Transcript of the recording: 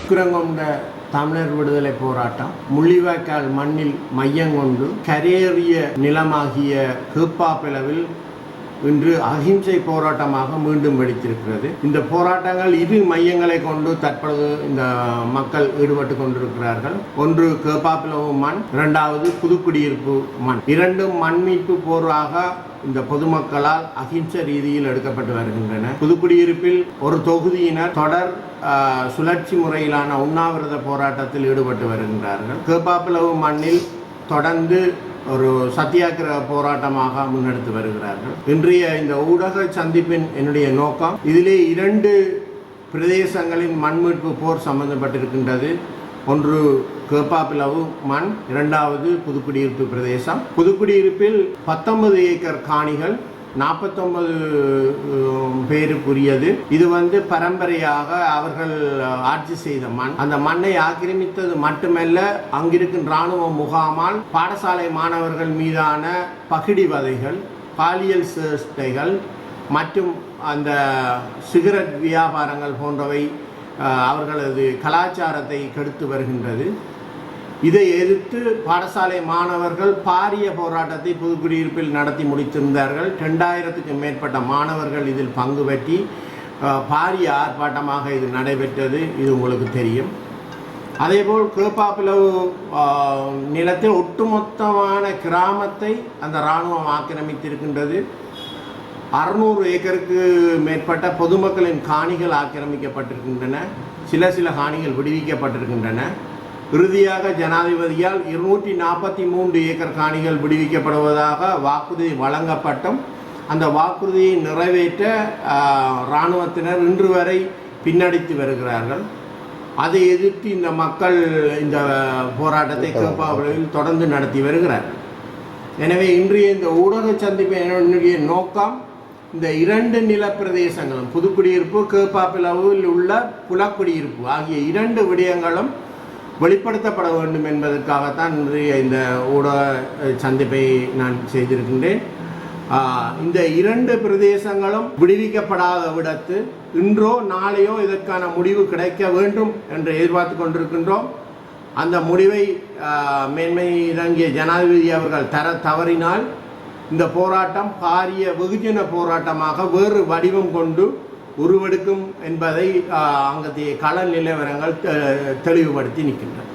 குரங்கொண்ட தமிழர் விடுதலை போராட்டம் முள்ளிவாய்க்கால் மண்ணில் மையங்கொண்டு கரையேறிய நிலமாகிய கேப்பாப்பிலவில் இன்று அகிம்சை போராட்டமாக மீண்டும் வெடித்திருக்கிறது. இந்த போராட்டங்கள் இரு மையங்களை கொண்டு தற்பொழுது இந்த மக்கள் ஈடுபட்டு கொண்டிருக்கிறார்கள். ஒன்று கேப்பாப்பிலவு மண், இரண்டாவது புதுக்குடியிருப்பு மண். இரண்டும் மண் மீட்பு போராக இந்த பொதுமக்களால் அகிம்சை ரீதியில் எடுக்கப்பட்டு வருகின்றன. புதுக்குடியிருப்பில் ஒரு தொகுதியினர் தொடர் சுழற்சி முறையிலான உண்ணாவிரத போராட்டத்தில் ஈடுபட்டு வருகின்றார்கள். கேப்பாப்பிலவு மண்ணில் தொடர்ந்து ஒரு சத்தியாகிரக போராட்டமாக முன்னெடுத்து வருகிறார்கள். இன்றைய இந்த ஊடக சந்திப்பின் என்னுடைய நோக்கம் இதிலே இரண்டு பிரதேசங்களின் மண்மீட்பு போர் சம்பந்தப்பட்டிருக்கின்றது. ஒன்று கேப்பாப்பிலவு மண், இரண்டாவது புதுக்குடியிருப்பு பிரதேசம். புதுக்குடியிருப்பில் 19 ஏக்கர் காணிகள் 49 பேருக்குரியது. இது பரம்பரையாக அவர்கள் ஆட்சி செய்த மண். அந்த மண்ணை ஆக்கிரமித்தது மட்டுமல்ல, அங்கிருக்கும் இராணுவ முகாமால் பாடசாலை மாணவர்கள் மீதான பகிடிவதைகள், பாலியல் சேஷ்டைகள் மற்றும் அந்த சிகரெட் வியாபாரங்கள் போன்றவை அவர்களது கலாச்சாரத்தை கெடுத்து வருகின்றது. இதை எதிர்த்து பாடசாலை மாணவர்கள் பாரிய போராட்டத்தை புதுக்குடியிருப்பில் நடத்தி முடித்திருந்தார்கள். 2000க்கும் மேற்பட்ட மாணவர்கள் இதில் பங்கு பெற்றி பாரிய ஆர்ப்பாட்டமாக இது நடைபெற்றது. இது உங்களுக்கு தெரியும். அதேபோல் கேப்பாப்பிலவு நிலத்தில் ஒட்டுமொத்தமான கிராமத்தை அந்த இராணுவம் ஆக்கிரமித்திருக்கின்றது. 600 ஏக்கருக்கு மேற்பட்ட பொதுமக்களின் காணிகள் ஆக்கிரமிக்கப்பட்டிருக்கின்றன. சில காணிகள் விடுவிக்கப்பட்டிருக்கின்றன. இறுதியாக ஜனாதிபதியால் 243 ஏக்கர் காணிகள் விடுவிக்கப்படுவதாக வாக்குறுதி வழங்கப்பட்டும் அந்த வாக்குறுதியை நிறைவேற்ற இராணுவத்தினர் இன்று வரை பின்னடித்து வருகிறார்கள். அதை எதிர்த்து இந்த மக்கள் இந்த போராட்டத்தை கேப்பாப்பிலவில் தொடர்ந்து நடத்தி வருகிறார்கள். எனவே இன்றைய இந்த ஊடக சந்திப்பினுடைய நோக்கம் இந்த இரண்டு நிலப்பிரதேசங்களும் புதுக்குடியிருப்பு, கேப்பாப்பிலவில் உள்ள புலக்குடியிருப்பு ஆகிய இரண்டு விடயங்களும் வெளிப்படுத்தப்பட வேண்டும் என்பதற்காகத்தான் இன்றைய இந்த ஊடக சந்திப்பை நான் செய்திருக்கின்றேன். இந்த இரண்டு பிரதேசங்களும் விடுவிக்கப்படாத விடத்து இன்றோ நாளையோ இதற்கான முடிவு கிடைக்க வேண்டும் என்று எதிர்பார்த்து கொண்டிருக்கின்றோம். அந்த முடிவை மேன்மை இறங்கிய ஜனாதிபதி அவர்கள் தவறினால் இந்த போராட்டம் பாரிய வெகுஜன போராட்டமாக வேறு வடிவம் கொண்டு உருவெடுக்கும் என்பதை அங்கத்திய கள நிலவரங்கள் தெளிவுபடுத்தி நிற்கின்றன.